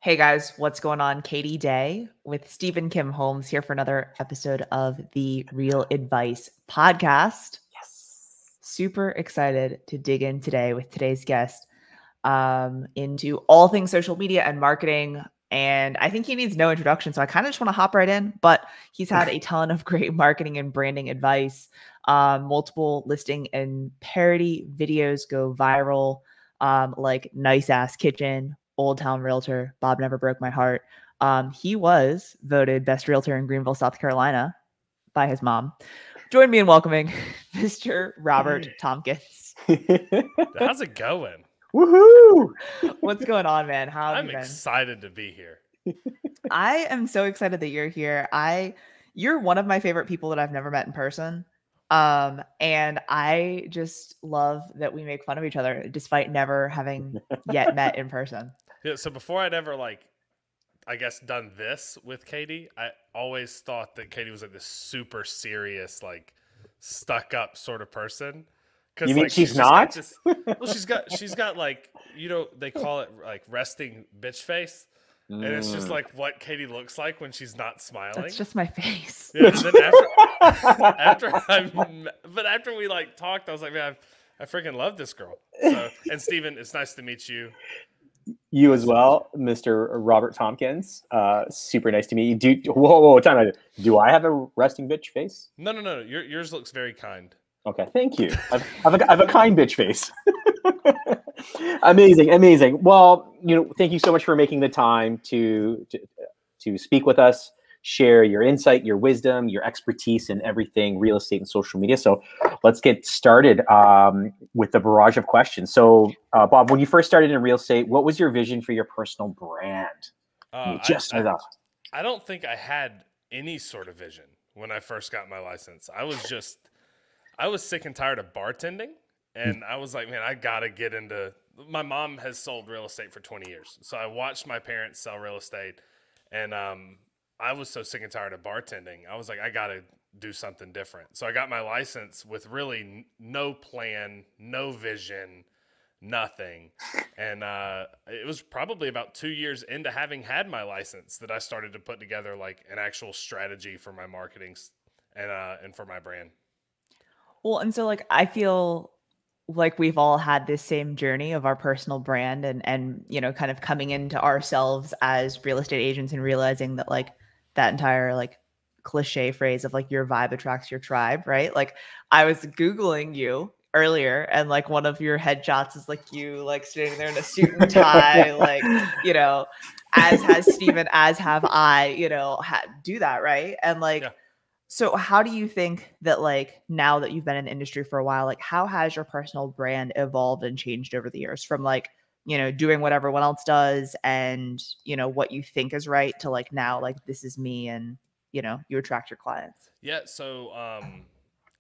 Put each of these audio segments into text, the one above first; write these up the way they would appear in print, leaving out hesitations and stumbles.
Hey guys, what's going on? Katie Day with Stephen Kim Holmes here for another episode of the Real Advice podcast. Yes. Super excited to dig in today with today's guest into all things social media and marketing. And I think he needs no introduction, so I kind of just want to hop right in. But he's had a ton of great marketing and branding advice. Multiple listing and parody videos go viral, like Nice Ass Kitchen, Old Town Realtor, Bob Never Broke My Heart. He was voted best realtor in Greenville, South Carolina by his mom. Join me in welcoming Mr. Robert Tompkins. How's it going? Woohoo! What's going on, man? How have I'm you been? excited to be here. I am so excited that you're here. You're one of my favorite people that I've never met in person. And I just love that we make fun of each other despite never having yet met in person. Yeah, so before I'd ever done this with Katie, I always thought that Katie was like this super serious, like stuck up sort of person. You mean she's not? She's got like, they call it like resting bitch face. And it's just like what Katie looks like when she's not smiling. That's just my face. Yeah, and then after we like talked, I was like, man, I freaking love this girl. So, and Steven, it's nice to meet you. You as well, Mr. Robert Tompkins. Super nice to meet you. Whoa, time out. Do I have a resting bitch face? No. Yours looks very kind. Okay, thank you. I have a kind bitch face. Amazing. Well, thank you so much for making the time to speak with us, share your insight, your wisdom, your expertise in everything real estate and social media. So let's get started with the barrage of questions. So, Bob, when you first started in real estate, what was your vision for your personal brand? I don't think I had any sort of vision when I first got my license. I was sick and tired of bartending. And I was like, man, I got to get into – my mom has sold real estate for 20 years. So I watched my parents sell real estate. And I was so sick and tired of bartending. I was like, I got to do something different. So I got my license with really no plan, no vision, nothing. And it was probably about 2 years into having had my license that I started to put together like an actual strategy for my marketing and for my brand. Well, and so like I feel like we've all had this same journey of our personal brand and kind of coming into ourselves as real estate agents and realizing that like that entire like cliche phrase of like your vibe attracts your tribe, right? Like I was Googling you earlier and like one of your headshots is like you like sitting there in a suit and tie, like, as has Steven, as have I, do that, right? And like, yeah. So how do you think that like now that you've been in the industry for a while, like how has your personal brand evolved and changed over the years from like, doing what everyone else does and, what you think is right to like now, like this is me and, you attract your clients? Yeah. So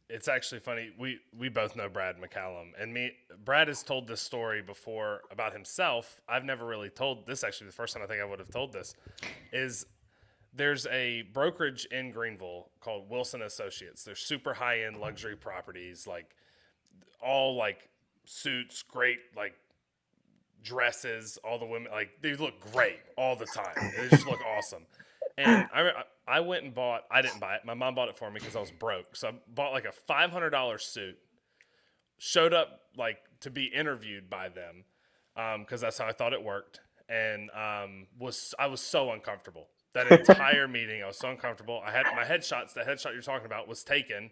it's actually funny. We both know Brad McCallum and me. Brad has told this story before about himself. I've never really told this. Actually, the first time I think I would have told this is there's a brokerage in Greenville called Wilson Associates. They're super high-end luxury properties, like all like suits, great like dresses. All the women, like they look great all the time. They just look awesome. And I went and bought. I didn't buy it. My mom bought it for me because I was broke. So I bought like a $500 suit. Showed up like to be interviewed by them because that's how I thought it worked. And I was so uncomfortable. That entire meeting, I was so uncomfortable. I had my headshots. The headshot you're talking about was taken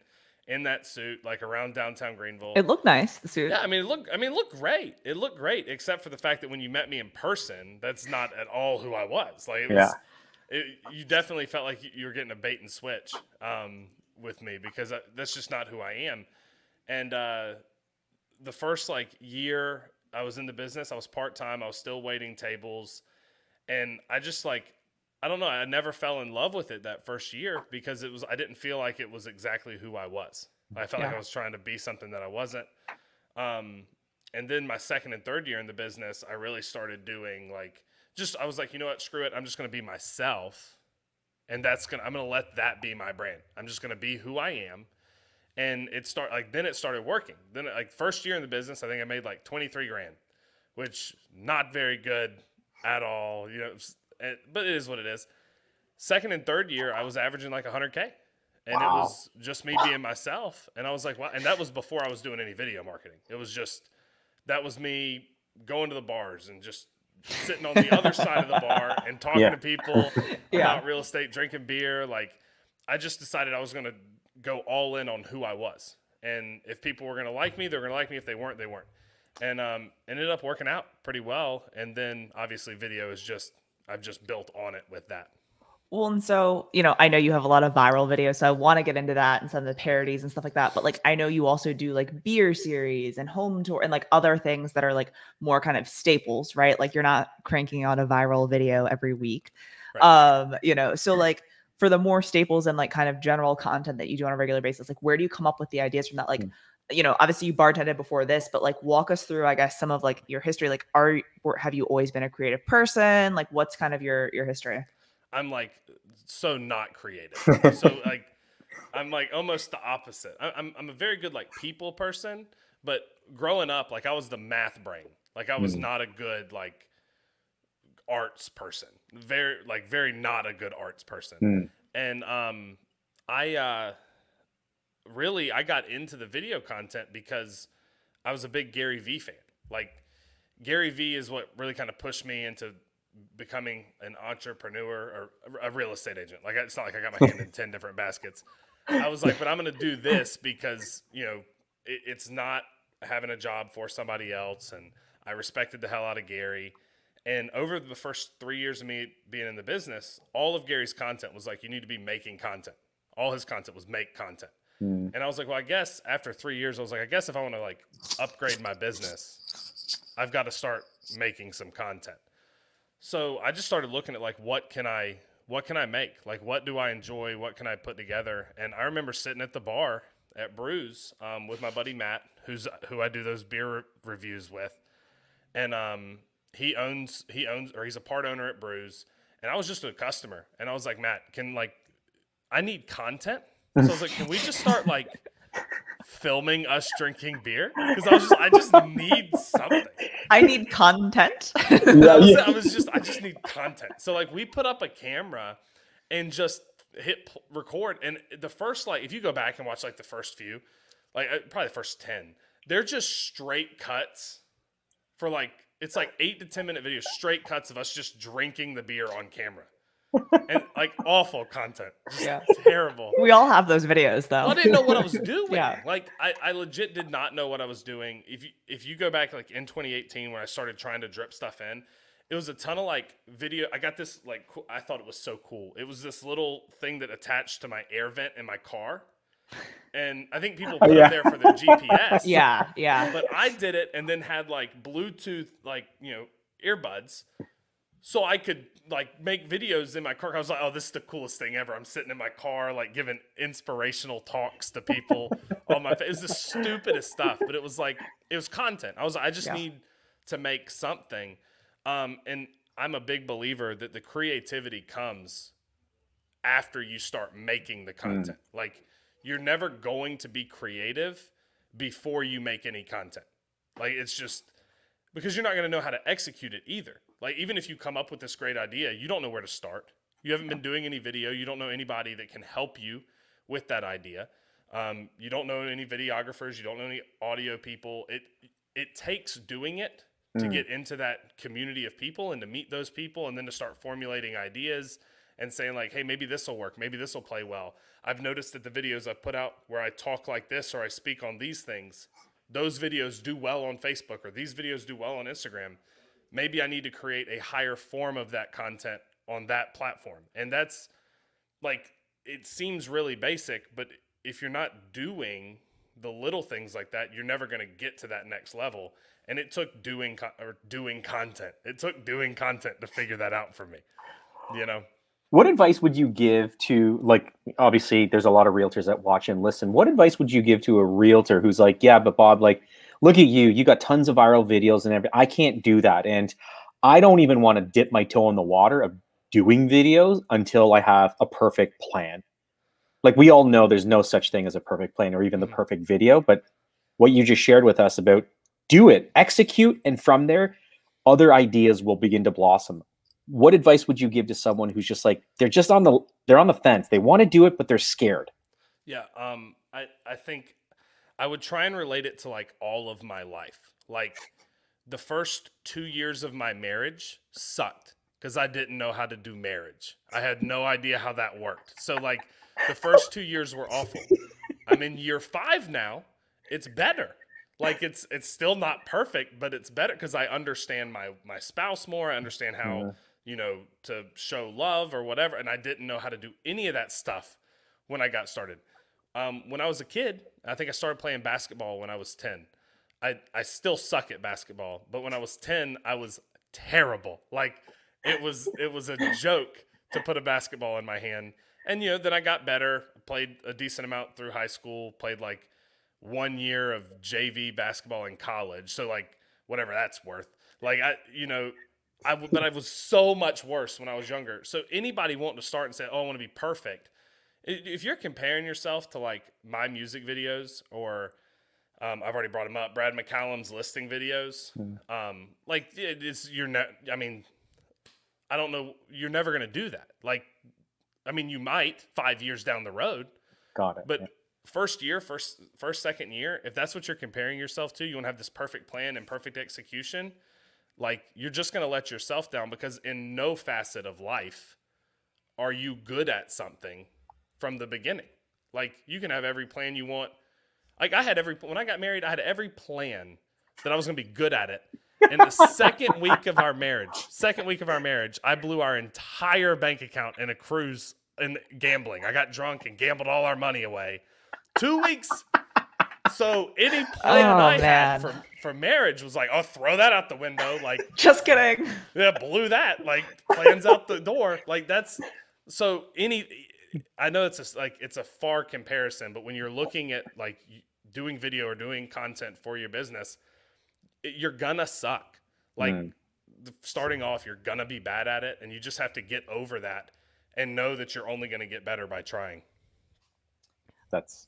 in that suit, like around downtown Greenville. It looked nice, the suit. Yeah, it looked great. It looked great, except for the fact that when you met me in person, that's not at all who I was. Like, you definitely felt like you were getting a bait and switch with me because that's just not who I am. And the first like year I was in the business, I was part-time. I was still waiting tables, and I just like. I don't know. I never fell in love with it that first year because I didn't feel like it was exactly who I was. I felt like I was trying to be something that I wasn't. And then my second and third year in the business, I really started doing I was like, you know what, screw it. I'm just going to be myself. And I'm going to let that be my brand. I'm just going to be who I am. And then it started working. Then first year in the business, I think I made like 23 grand, which not very good at all, you know, but it is what it is. Second and third year, I was averaging like 100K. And it was just me being myself. And I was like, wow. And that was before I was doing any video marketing. It was just, that was me going to the bars and just sitting on the other side of the bar and talking to people about real estate, drinking beer. Like, I just decided I was going to go all in on who I was. And if people were going to like me, they were going to like me. If they weren't, they weren't. And ended up working out pretty well. And then obviously video is just, I've just built on it with that. Well, and so, you know, I know you have a lot of viral videos, so I want to get into that and some of the parodies and stuff like that. But like, I know you also do like beer series and home tour and like other things that are like more kind of staples, right? Like you're not cranking out a viral video every week. Right. You know, so like for the more staples and like kind of general content that you do on a regular basis, like where do you come up with the ideas from that? Like, you know, obviously you bartended before this, but like walk us through, I guess, some of like your history. Like, have you always been a creative person? Like, what's kind of your history? I'm like so not creative. So like I'm like almost the opposite. I'm a very good like people person, but growing up, like I was the math brain. Like I was not a good like arts person. Very not a good arts person. And I got into the video content because I was a big Gary Vee fan. Like Gary Vee is what really kind of pushed me into becoming an entrepreneur or a real estate agent. Like it's not like I got my hand in 10 different baskets. I was like, but I'm going to do this because, you know, it's not having a job for somebody else. And I respected the hell out of Gary. And over the first 3 years of me being in the business, all of Gary's content was like, you need to be making content. All his content was make content. And I was like, well, I guess after 3 years, I was like, I guess if I want to like upgrade my business, I've got to start making some content. So I just started looking at like, what can I make? Like, what do I enjoy? What can I put together? And I remember sitting at the bar at Brews with my buddy Matt, who I do those beer reviews with. And he's a part owner at Brews. And I was just a customer. And I was like, Matt, I need content. So I was like, can we just start like filming us drinking beer? Because I just need something. I need content. I just need content. So like we put up a camera and just hit record. And the first, like, if you go back and watch like the first few, like probably the first 10, they're just straight cuts for like, it's like 8 to 10 minute videos, straight cuts of us just drinking the beer on camera. And like awful content. Just terrible. We all have those videos though. Well, I didn't know what I was doing. Like I legit did not know what I was doing. If you go back like in 2018 when I started trying to drip stuff in, it was a ton of like video. I got this like I thought it was so cool. It was this little thing that attached to my air vent in my car. And I think people put it there for their GPS. Yeah. But I did it and then had like Bluetooth like, you know, earbuds. So I could like make videos in my car. I was like, oh, this is the coolest thing ever. I'm sitting in my car, like giving inspirational talks to people on my face. It was the stupidest stuff, but it was like, it was content. I just need to make something. And I'm a big believer that the creativity comes after you start making the content. Like you're never going to be creative before you make any content. Like it's just because you're not going to know how to execute it either. Like, even if you come up with this great idea, you don't know where to start. You haven't been doing any video. You don't know anybody that can help you with that idea. You don't know any videographers. You don't know any audio people. It takes doing it to get into that community of people and to meet those people and then to start formulating ideas and saying like, hey, maybe this will work. Maybe this will play well. I've noticed that the videos I've put out where I talk like this or I speak on these things, those videos do well on Facebook or these videos do well on Instagram. Maybe I need to create a higher form of that content on that platform. And that's like, it seems really basic, but if you're not doing the little things like that, you're never going to get to that next level. And it took doing content. It took doing content to figure that out for me, you know? What advice would you give to, like, obviously there's a lot of realtors that watch and listen. What advice would you give to a realtor who's like, yeah, but Bob, like, look at you got tons of viral videos and everything. I can't do that. And I don't even want to dip my toe in the water of doing videos until I have a perfect plan. Like we all know there's no such thing as a perfect plan or even the perfect video, but what you just shared with us about do it, execute. And from there, other ideas will begin to blossom. What advice would you give to someone who's just like, they're on the fence. They want to do it, but they're scared? Yeah. I think I would try and relate it to like all of my life. Like the first 2 years of my marriage sucked because I didn't know how to do marriage. I had no idea how that worked. So like the first 2 years were awful. I'm in year 5 now. It's better. Like it's still not perfect, but it's better because I understand my spouse more. I understand how, to show love or whatever. And I didn't know how to do any of that stuff when I got started. When I was a kid, I think I started playing basketball when I was 10. I still suck at basketball, but when I was 10, I was terrible. Like it was a joke to put a basketball in my hand. And, then I got better, played a decent amount through high school, played like 1 year of JV basketball in college. So like whatever that's worth. Like but I was so much worse when I was younger. So anybody wanting to start and say, oh, I want to be perfect. If you're comparing yourself to like my music videos or I've already brought him up, Brad McCallum's listing videos, I don't know. You're never going to do that. Like, you might 5 years down the road. Got it. But second year, if that's what you're comparing yourself to, you want to have this perfect plan and perfect execution. Like, you're just going to let yourself down because in no facet of life are you good at something from the beginning. Like, you can have every plan you want. Like, when I got married, I had every plan that I was going to be good at it. In the second week of our marriage, I blew our entire bank account in a cruise and gambling. I got drunk and gambled all our money away. 2 weeks. So any plan had for marriage was like, oh, throw that out the window. Like, just kidding. Yeah, blew that. Like, plans out the door. Like, that's so I know it's a far comparison, but when you're looking at like doing video or doing content for your business, you're gonna suck. Like starting off, you're gonna be bad at it, and you just have to get over that and know that you're only gonna get better by trying. That's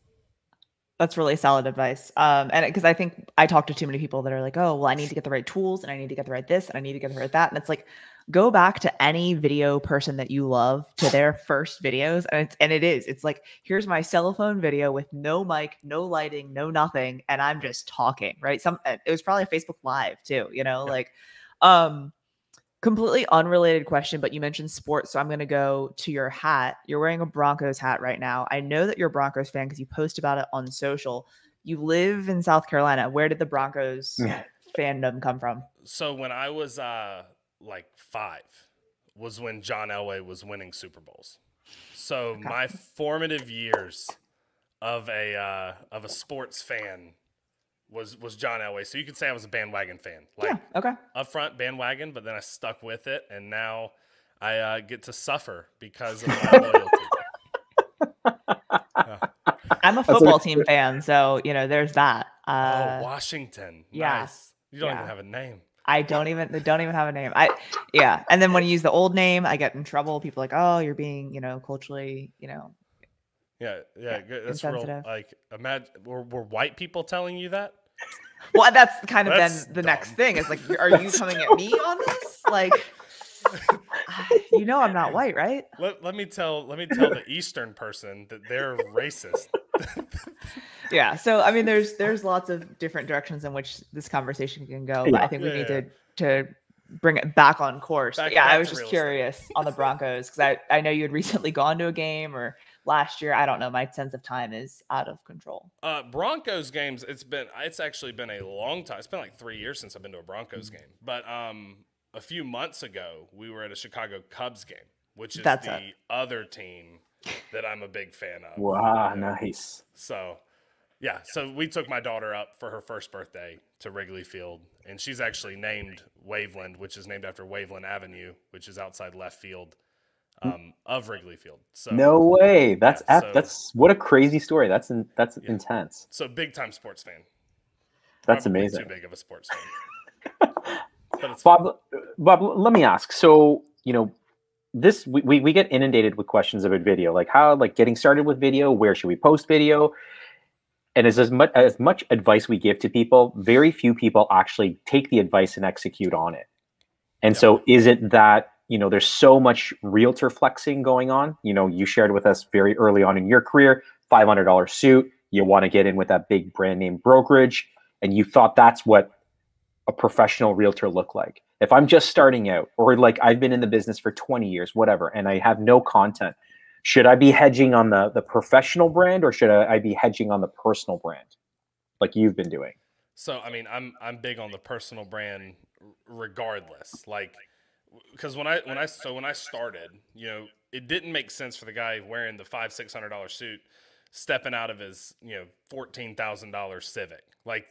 really solid advice. And because I think I talk to too many people that are like, oh, well, I need to get the right tools and I need to get the right this and I need to get the right that. And it's like, go back to any video person that you love to their first videos. And it's like, here's my cell phone video with no mic, no lighting, no nothing. And I'm just talking, right? It was probably a Facebook Live too, completely unrelated question, but you mentioned sports. So I'm going to go to your hat. You're wearing a Broncos hat right now. I know that you're a Broncos fan because you post about it on social. You live in South Carolina. Where did the Broncos fandom come from? So when I was 5 was when John Elway was winning Super Bowls. So my formative years of a sports fan was John Elway. So you could say I was a bandwagon fan. Up front bandwagon, but then I stuck with it, and now I get to suffer because of my loyalty. I'm a football team fan, so there's that. Washington. Yeah. Nice. You don't even have a name. They don't even have a name. And then when you use the old name, I get in trouble. People are like, oh, you're being, culturally, Yeah, that's real. Like, imagine were white people telling you that? Well, that's kind of then the next thing. Is like, are you coming at me on this? Like, I'm not white, right? Let me tell the Eastern person that they're racist. Yeah. So I mean, there's lots of different directions in which this conversation can go. But I think we need to bring it back on course. Back I was just curious on the Broncos because I know you had recently gone to a game or last year. I don't know. My sense of time is out of control. Broncos games. It's actually been a long time. It's been like 3 years since I've been to a Broncos game. But a few months ago, we were at a Chicago Cubs game, which is the other team that I'm a big fan of. Wow, nice. So, yeah. So we took my daughter up for her first birthday to Wrigley Field, and she's actually named Waveland, which is named after Waveland Avenue, which is outside left field of Wrigley Field. So no way. That's what a crazy story. That's intense. So big time sports fan. That's Probably amazing. Too big of a sports fan. Bob, let me ask. So, this we get inundated with questions about video, like how, like getting started with video, where should we post video? And as much advice we give to people, very few people actually take the advice and execute on it. And so is it that, there's so much realtor flexing going on? You shared with us very early on in your career, $500 suit, you want to get in with that big brand name brokerage, and you thought that's what a professional realtor looked like. If I'm just starting out, or like I've been in the business for 20 years, whatever, and I have no content, should I be hedging on the professional brand, or should I be hedging on the personal brand like you've been doing? So, I mean, I'm big on the personal brand regardless. Like, because when I started, it didn't make sense for the guy wearing the $500-600 suit stepping out of his $14,000 Civic. Like,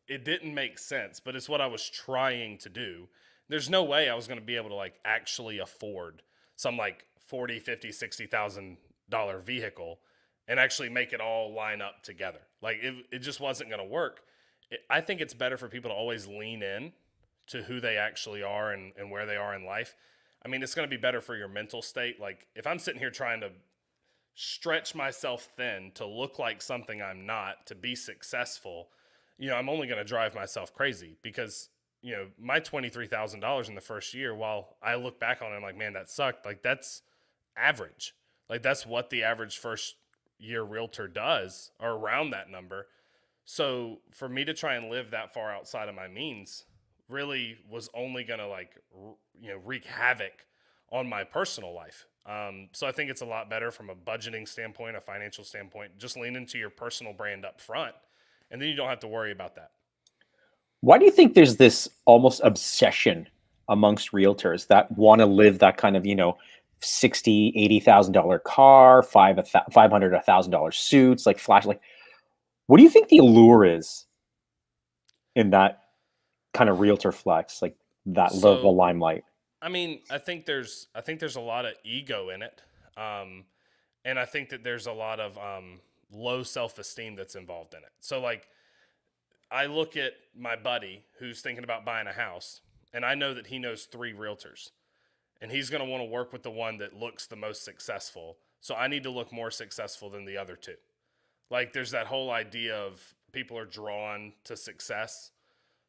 it didn't make sense, but it's what I was trying to do. There's no way I was going to be able to like actually afford some like 40, 50, $60,000 vehicle and actually make it all line up together. Like it just wasn't going to work. I think it's better for people to always lean in to who they actually are and where they are in life. I mean, it's going to be better for your mental state. Like if I'm sitting here trying to stretch myself thin to look like something I'm not, to be successful, I'm only going to drive myself crazy because, my $23,000 in the first year, while I look back on it, I'm like, man, that sucked. Like that's average. Like that's what the average first year realtor does, or around that number. So for me to try and live that far outside of my means really was only going to like, wreak havoc on my personal life. So I think it's a lot better from a budgeting standpoint, a financial standpoint, just lean into your personal brand up front, and then you don't have to worry about that. Why do you think there's this almost obsession amongst realtors that want to live that kind of, $60,000, $80,000 car, $500, $1,000 suits, like flash, like, what do you think the allure is in that kind of realtor flex, like that the limelight? I mean, I think there's a lot of ego in it. And I think that there's a lot of low self-esteem that's involved in it. So like, I look at my buddy who's thinking about buying a house, and I know that he knows 3 realtors, and he's going to want to work with the one that looks the most successful. So I need to look more successful than the other 2. Like there's that whole idea of people are drawn to success.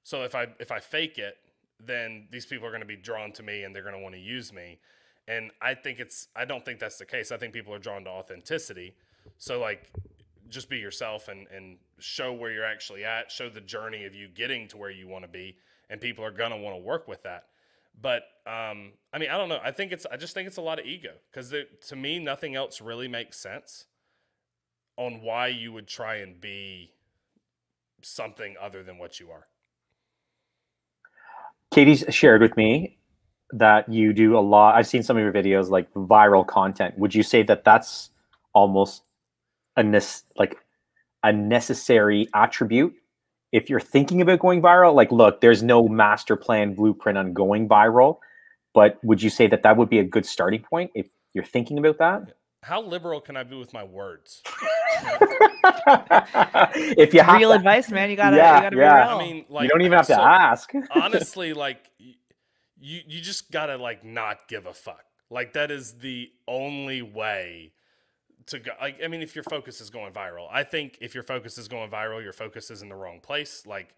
So if I fake it, then these people are going to be drawn to me and they're going to want to use me. And I don't think that's the case. I think people are drawn to authenticity. So like, just be yourself and show where you're actually at, show the journey of you getting to where you want to be, and people are going to want to work with that. But, I mean, I don't know. I just think it's a lot of ego, because to me, nothing else really makes sense on why you would try and be something other than what you are. Katie's shared with me that you do a lot. I've seen some of your videos, like viral content. Would you say that that's almost a necessary attribute if you're thinking about going viral? Like, look, there's no master plan blueprint on going viral, but would you say that that would be a good starting point if you're thinking about that? How liberal can I be with my words? If you have real advice, man, you gotta be real. I mean, like, you don't even have to ask. Honestly, like you just gotta like not give a fuck. Like that is the only way to go. Like, I mean, if your focus is going viral, I think if your focus is going viral, your focus is in the wrong place. Like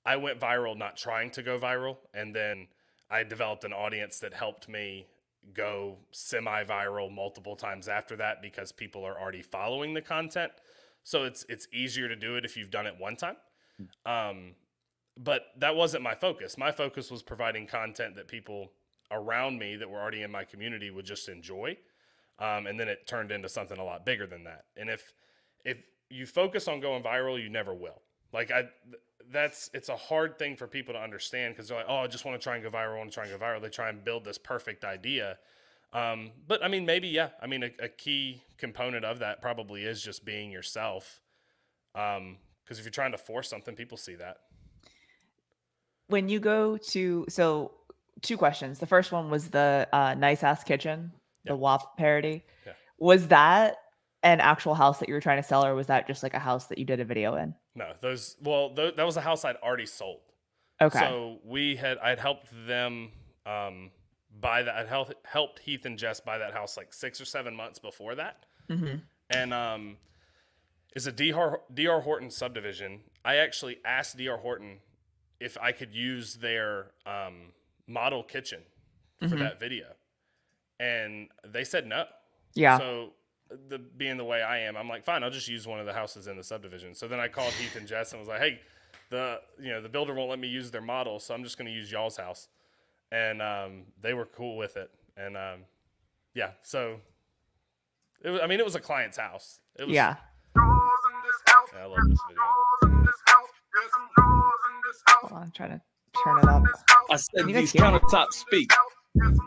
I went viral not trying to go viral, and then I developed an audience that helped me go semi-viral multiple times after that, because people are already following the content. So it's easier to do it if you've done it one time. But that wasn't my focus. My focus was providing content that people around me that were already in my community would just enjoy. And then it turned into something a lot bigger than that. And if you focus on going viral, you never will. Like it's a hard thing for people to understand, because they're like, oh, I just want to try and go viral. They try and build this perfect idea. But I mean, maybe, yeah. I mean, a key component of that probably is just being yourself. Because if you're trying to force something, people see that. When you go to, so 2 questions. The first one was the Nice Ass Kitchen, the WAP parody. Yeah. Was that an actual house that you were trying to sell, or was that just like a house that you did a video in? No, that was a house I'd already sold. Okay. So I'd helped them buy that. I'd helped Heath and Jess buy that house like 6 or 7 months before that. Mm-hmm. And it's a D.R. Horton subdivision. I actually asked D.R. Horton if I could use their model kitchen for that video, and they said no. Yeah. So being the way I am, I'm like, fine, I'll just use one of the houses in the subdivision. So then I called Heath and Jess and was like, hey, the builder won't let me use their model, so I'm just going to use y'all's house. And they were cool with it. And yeah, so it was, I mean, it was a client's house. It was, yeah. I love this video. Hold on, I'm trying to turn it up. I said you these guys hear me? countertops speak.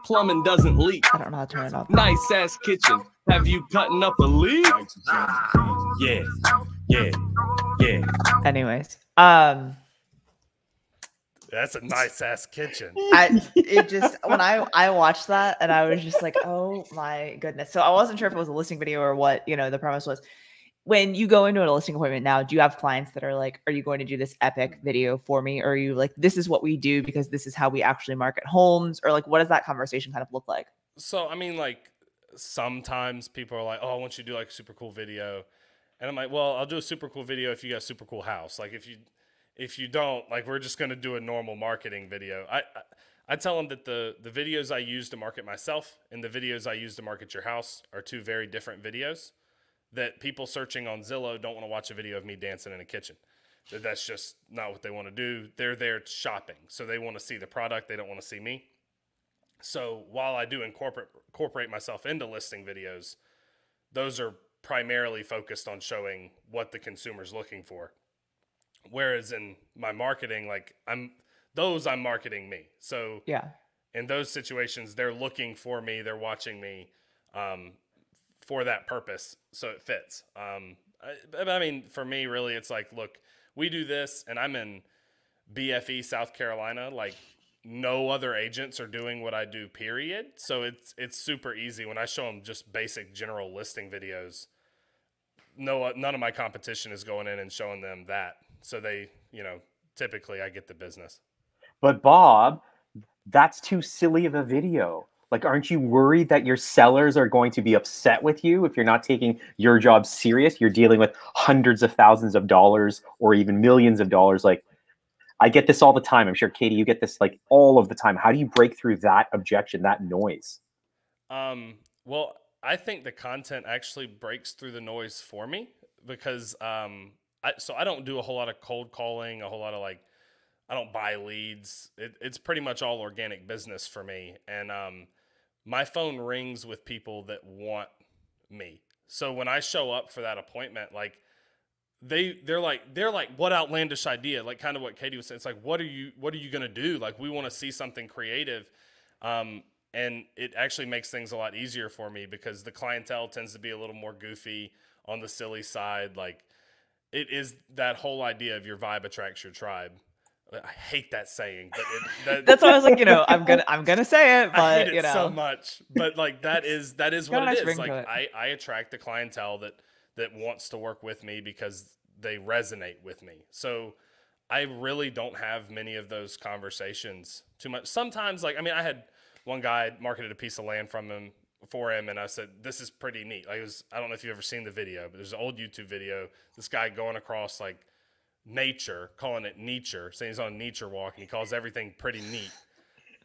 Plumbing doesn't leak. I don't know how to turn it up. Nice ass kitchen. Have you cutting up a leak? Yeah, yeah, yeah. Anyways, That's a nice ass kitchen. it just when I watched that and I was just like, oh my goodness. So I wasn't sure if it was a listing video or what, the premise was. When you go into a listing appointment now, do you have clients that are like, are you going to do this epic video for me? Or are you like, this is what we do because this is how we actually market homes? Or like, what does that conversation kind of look like? So, I mean, like sometimes people are like, oh, I want you to do like a super cool video. And I'm like, well, I'll do a super cool video if you got a super cool house. Like if you don't, like, we're just going to do a normal marketing video. I tell them that the videos I use to market myself and the videos I use to market your house are two very different videos. That people searching on Zillow don't want to watch a video of me dancing in a kitchen. That's just not what they want to do. They're there shopping. So they want to see the product. They don't want to see me. So while I do incorporate myself into listing videos, those are primarily focused on showing what the consumer's looking for. Whereas in my marketing, like I'm marketing me. So yeah, in those situations, they're looking for me. They're watching me. For that purpose, so it fits. I mean, for me, really, it's like, look, we do this, and I'm in BFE, South Carolina. Like, no other agents are doing what I do, period. So it's super easy. When I show them just basic general listing videos, none of my competition is going in and showing them that. So they, typically I get the business. But Bob, that's too silly of a video. Like, aren't you worried that your sellers are going to be upset with you if you're not taking your job serious? You're dealing with hundreds of thousands of dollars or even millions of dollars. Like, I get this all the time. I'm sure, Katie, you get this like all of the time. How do you break through that objection, that noise? Well, I think the content actually breaks through the noise for me because I don't do a whole lot of cold calling, a whole lot of like, I don't buy leads. It's pretty much all organic business for me. And my phone rings with people that want me. So when I show up for that appointment, like they're like, what outlandish idea? Like kind of what Katie was saying. It's like, what are you going to do? Like, we want to see something creative. And it actually makes things a lot easier for me because the clientele tends to be a little more goofy on the silly side. Like, it is that whole idea of your vibe attracts your tribe. I hate that saying, but that's why I was like, I'm gonna say it, but I hate it so much. But like that is what it is. Like I attract the clientele that wants to work with me because they resonate with me. So I really don't have many of those conversations too much. Sometimes, like, I mean, I had one guy marketed a piece of land for him, and I said, this is pretty neat. Like, I don't know if you've ever seen the video, but there's an old YouTube video. This guy going across like nature, calling it nature, saying he's on a nature walk, and he calls everything pretty neat.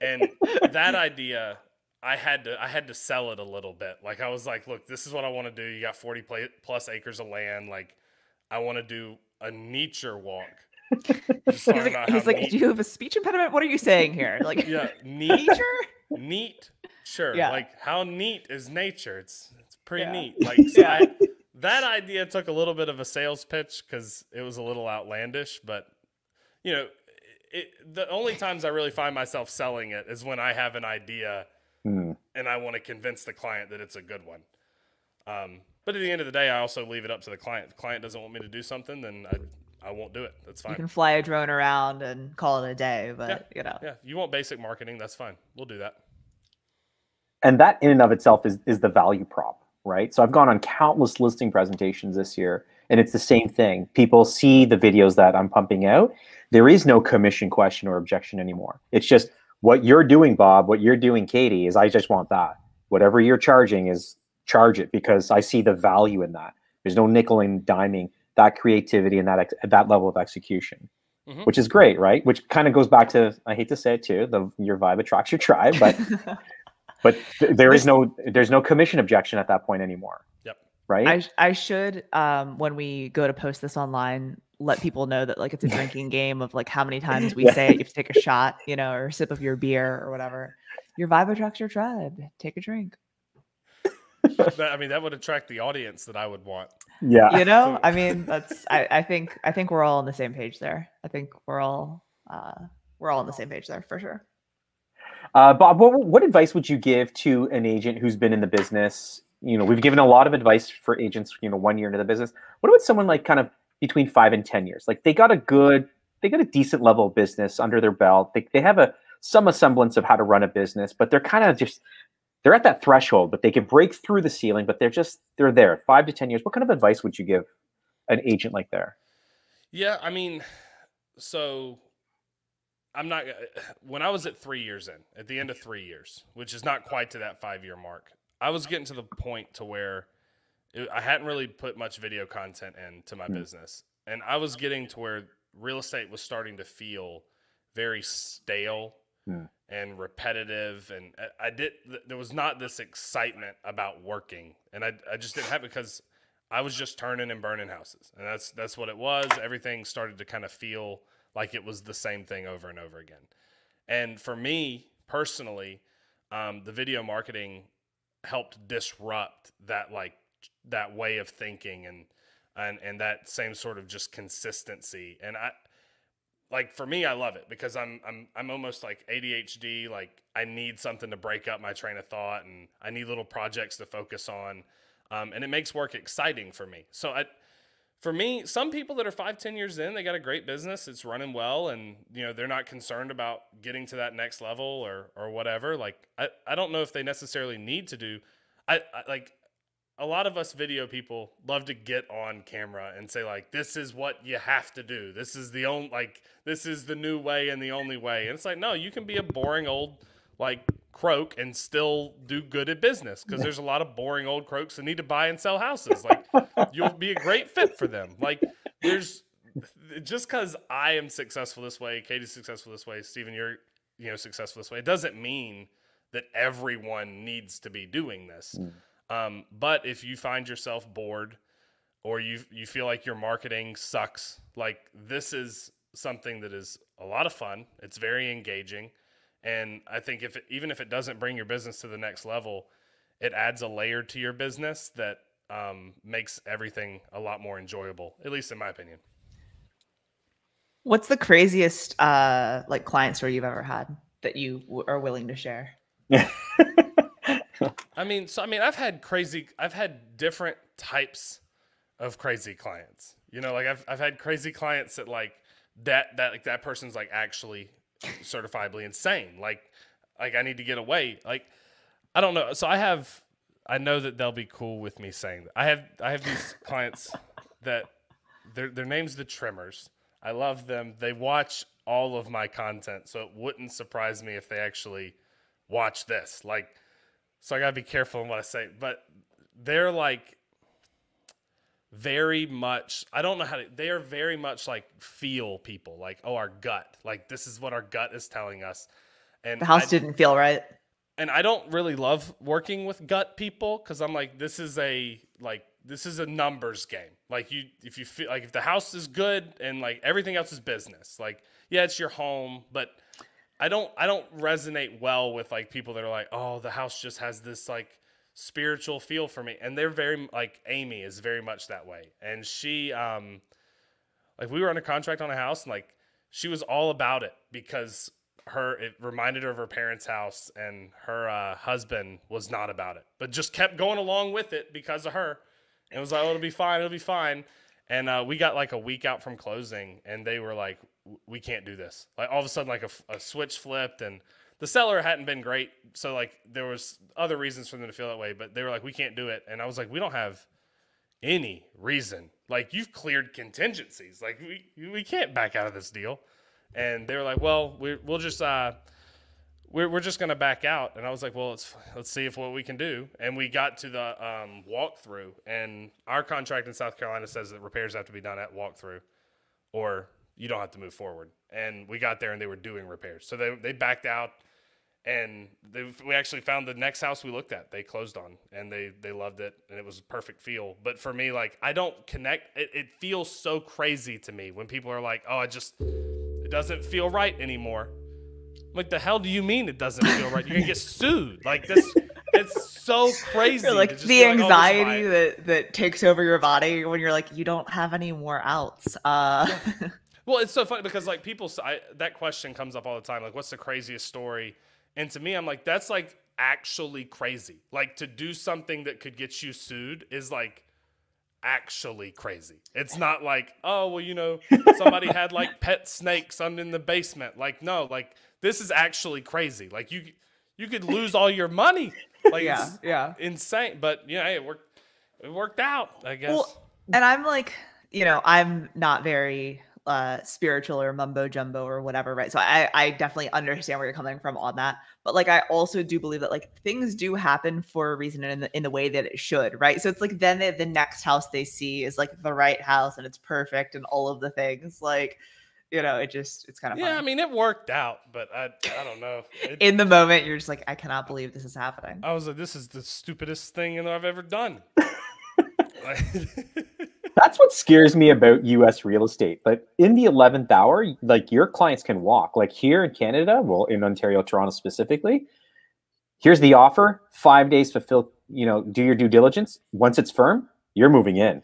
And that idea, I had to sell it a little bit. Like, I was like, look, this is what I want to do. You got 40 plus acres of land. Like, I want to do a nature walk. He's like, do you have a speech impediment? What are you saying here? Like, yeah, nature? Neat. Sure. Yeah. Like, how neat is nature? It's pretty neat. Like, so yeah. That idea took a little bit of a sales pitch because it was a little outlandish, but the only times I really find myself selling it is when I have an idea and I want to convince the client that it's a good one. But at the end of the day, I also leave it up to the client. If the client doesn't want me to do something, then I won't do it. That's fine. You can fly a drone around and call it a day, but Yeah, you want basic marketing, that's fine. We'll do that. And that in and of itself is the value prop. Right? So I've gone on countless listing presentations this year, and it's the same thing. People see the videos that I'm pumping out. There is no commission question or objection anymore. It's just what you're doing, Bob, what you're doing, Katie, is I just want that. Whatever you're charging is charge it because I see the value in that. There's no nickel and diming that creativity and that level of execution. which is great, right? Which kind of goes back to, I hate to say it too, your vibe attracts your tribe, but there's no commission objection at that point anymore. Yep. Right. I should, when we go to post this online, let people know that like it's a drinking game of like how many times we say it, you have to take a shot, you know, or a sip of your beer or whatever. Your vibe attracts your tribe. Take a drink. I mean, that would attract the audience that I would want. Yeah. You know, I mean, I think we're all on the same page there. I think we're all on the same page there for sure. Bob, what advice would you give to an agent who's been in the business? You know, we've given a lot of advice for agents, 1 year into the business. What about someone like kind of between 5 and 10 years? Like they got a decent level of business under their belt. They have some semblance of how to run a business, but they're kind of they're at that threshold, but they can break through the ceiling, but they're there 5 to 10 years. What kind of advice would you give an agent like there? Yeah. I mean, so when I was at 3 years in, at the end of 3 years, which is not quite to that 5-year mark, I was getting to the point to where I hadn't really put much video content into my business. And I was getting to where real estate was starting to feel very stale and repetitive. And there was not this excitement about working. And I just didn't have it because I was just turning and burning houses. And that's what it was. Everything started to kind of feel like it was the same thing over and over again. And for me personally, the video marketing helped disrupt that way of thinking and that same sort of just consistency. And for me, I love it because I'm almost like ADHD. Like I need something to break up my train of thought, and I need little projects to focus on. And it makes work exciting for me. So for me, some people that are 5-10 years in, they got a great business. It's running well. And, they're not concerned about getting to that next level or whatever. Like, I don't know if they necessarily need to do, like a lot of us video people love to get on camera and say like, this is what you have to do. This is this is the new way and the only way. And it's like, no, you can be a boring old croak and still do good at business because there's a lot of boring old croaks that need to buy and sell houses. Like you'll be a great fit for them. Like there's just because I am successful this way, Katie's successful this way, Steven, you're successful this way. It doesn't mean that everyone needs to be doing this. But if you find yourself bored or you feel like your marketing sucks, like this is something that is a lot of fun. It's very engaging. And I think even if it doesn't bring your business to the next level, it adds a layer to your business that makes everything a lot more enjoyable, at least in my opinion. What's the craziest client story you've ever had that you are willing to share? I've had different types of crazy clients. I've had crazy clients that person's actually certifiably insane. Like I need to get away. Like, I don't know. So I know that they'll be cool with me saying that. I have these clients that their name's the Trimmers. I love them. They watch all of my content. So it wouldn't surprise me if they actually watch this. So I gotta be careful in what I say, but they're very much, I don't know they are very much feel people, our gut, this is what our gut is telling us. And the house didn't feel right. And I don't really love working with gut people because I'm this is a numbers game. If you feel if the house is good and everything else is business, yeah, it's your home, but I don't resonate well with people that are oh, the house just has this spiritual feel for me. And they're very Amy is very much that way. And she we were under contract on a house and she was all about it because it reminded her of her parents' house, and her husband was not about it, but just kept going along with it because of her. And it was it'll be fine, it'll be fine. And we got a week out from closing, and they were we can't do this. All of a sudden, a switch flipped, and the seller hadn't been great. So there was other reasons for them to feel that way, but they were we can't do it. And I was we don't have any reason. You've cleared contingencies. We can't back out of this deal. And they were well, we'll just we're just gonna back out. And I was well, let's see what we can do. And we got to the walkthrough, and our contract in South Carolina says that repairs have to be done at walkthrough, or you don't have to move forward. And we got there and they were doing repairs. So they backed out, and we actually found the next house we looked at, they closed on, and they loved it, and it was a perfect feel. But for me, like, I don't connect. It feels so crazy to me when people are like, oh, it doesn't feel right anymore. Like, the hell do you mean it doesn't feel right? You're going to get sued. Like, this, it's so crazy. You're like, to just the be like, anxiety that takes over your body when you're like, you don't have any more outs. Well, it's so funny because, like, that question comes up all the time. Like, what's the craziest story? And to me, I'm like, that's, like, actually crazy. Like, to do something that could get you sued is, like, actually crazy. It's not like, oh, well, you know, somebody had, like, pet snakes in the basement. Like, no, like, this is actually crazy. Like, you could lose all your money. Like, yeah. Insane. But, yeah, it worked out, I guess. Well, and I'm like, you know, I'm not very spiritual or mumbo jumbo or whatever, right? So I definitely understand where you're coming from on that. But like, I also do believe that like things do happen for a reason in the way that it should, right? So it's like then the next house they see is like the right house and it's perfect and all of the things. Like, you know, it's kind of yeah. funny. I mean, it worked out, but I don't know. In the moment, you're just like, I cannot believe this is happening. I was like, this is the stupidest thing I've ever done. That's what scares me about U.S. real estate. But in the 11th hour, like, your clients can walk. Like, here in Canada, well, in Ontario, Toronto specifically, here's the offer, 5 days fulfill, you know, do your due diligence. Once it's firm, you're moving in,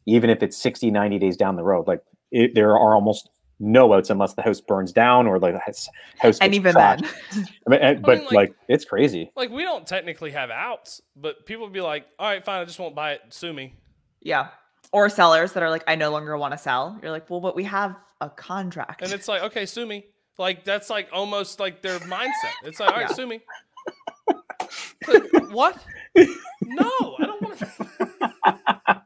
even if it's 60, 90 days down the road. Like, there are almost no outs unless the house burns down or like the house gets And even trashed. then. But like, it's crazy. Like, we don't technically have outs, but people be like, all right, fine, I just won't buy it. Sue me. Yeah. Or sellers that are like, I no longer want to sell. You're like, well, but we have a contract. And it's like, okay, sue me. Like, that's like almost like their mindset. It's like, all right, sue me. Like, what? No, I don't want to.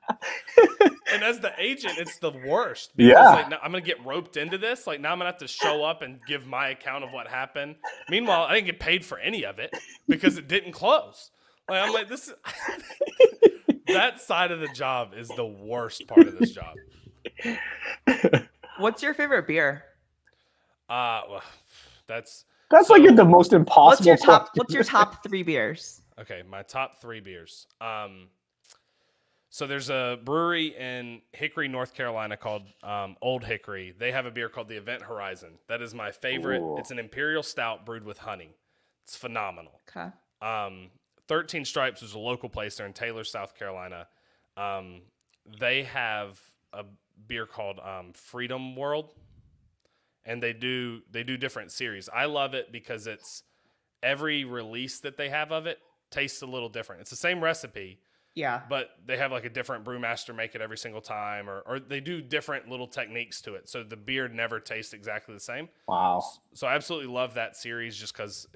And as the agent, it's the worst. Because, like, now I'm going to get roped into this. Like, now I'm going to have to show up and give my account of what happened. Meanwhile, I didn't get paid for any of it because it didn't close. Like, I'm like, this is... That side of the job is the worst part of this job. What's your favorite beer? Well, that's like the most impossible. What's your top 3 beers? Okay, my top 3 beers. So there's a brewery in Hickory, North Carolina called Old Hickory. They have a beer called the Event Horizon. That is my favorite. Ooh. It's an imperial stout brewed with honey. It's phenomenal. Okay. 13 Stripes is a local place. They're in Taylor, South Carolina. They have a beer called Freedom World, and they do different series. I love it because it's every release that they have of it tastes a little different. It's the same recipe, yeah, but they have like a different brewmaster make it every single time, or they do different little techniques to it, so the beer never tastes exactly the same. Wow! So I absolutely love that series just because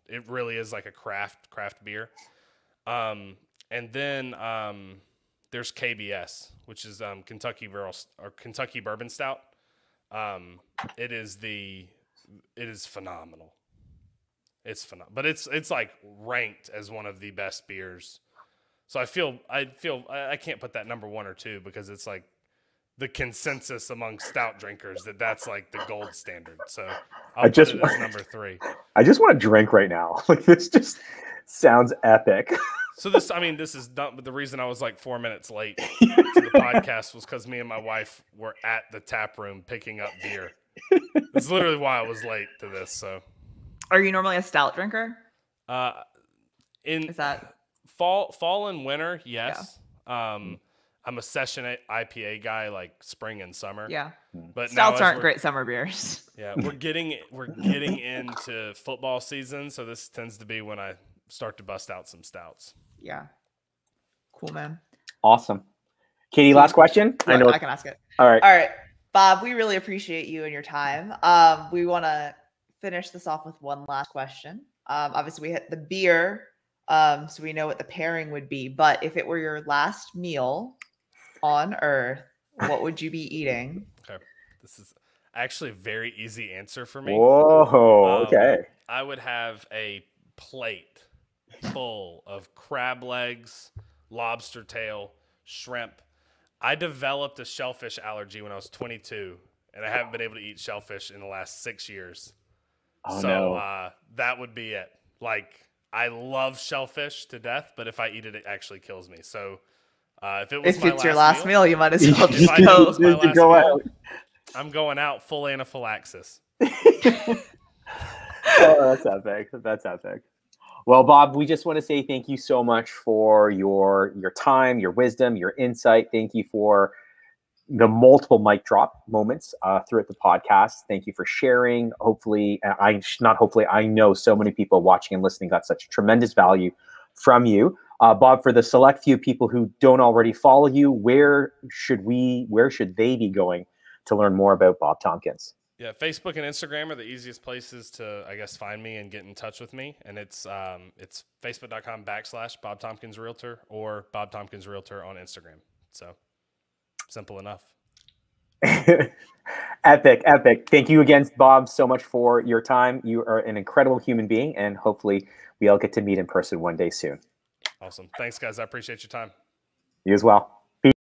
it really is like a craft beer. And then there's KBS, which is Kentucky Bourbon Stout. It is phenomenal. It's phenomenal, but it's like ranked as one of the best beers. So I feel I can't put that number 1 or 2 because it's like the consensus among stout drinkers that's like the gold standard. So I'll put it as number 3. I just want to drink right now. Like, this just sounds epic. So this is done, but the reason I was like 4 minutes late to the podcast was because me and my wife were at the tap room picking up beer. That's literally why I was late to this. So, are you normally a stout drinker? Is that fall and winter? Yes. Yeah. I'm a session IPA guy, like spring and summer. Yeah, but stouts aren't great summer beers. Yeah, we're getting into football season, so this tends to be when I start to bust out some stouts. Yeah, cool, man. Awesome, Katie. Last question. I know I can ask it. All right, Bob. We really appreciate you and your time. We want to finish this off with one last question. Obviously, we hit the beer, so we know what the pairing would be. But if it were your last meal on Earth, what would you be eating? Okay, this is actually a very easy answer for me. Whoa, okay. I would have a plate full of crab legs, lobster tail, shrimp. I developed a shellfish allergy when I was 22, and I haven't been able to eat shellfish in the last 6 years. Oh, So no. that would be it. Like, I love shellfish to death, but if I eat it, it actually kills me. So if it was If my it's your last meal, you might as well if just I knew it go. was my You last go meal, out. I'm going out full anaphylaxis. Oh, that's epic. That's epic. Well, Bob, we just want to say thank you so much for your time, your wisdom, your insight. Thank you for the multiple mic drop moments throughout the podcast. Thank you for sharing. Hopefully, I know so many people watching and listening got such tremendous value from you. Bob, for the select few people who don't already follow you, where should they be going to learn more about Bob Tompkins? Yeah, Facebook and Instagram are the easiest places to, I guess, find me and get in touch with me. And it's facebook.com/Bob Tompkins Realtor or Bob Tompkins Realtor on Instagram. So simple enough. Epic. Thank you again, Bob, so much for your time. You are an incredible human being, and hopefully we all get to meet in person one day soon. Awesome. Thanks, guys. I appreciate your time. You as well.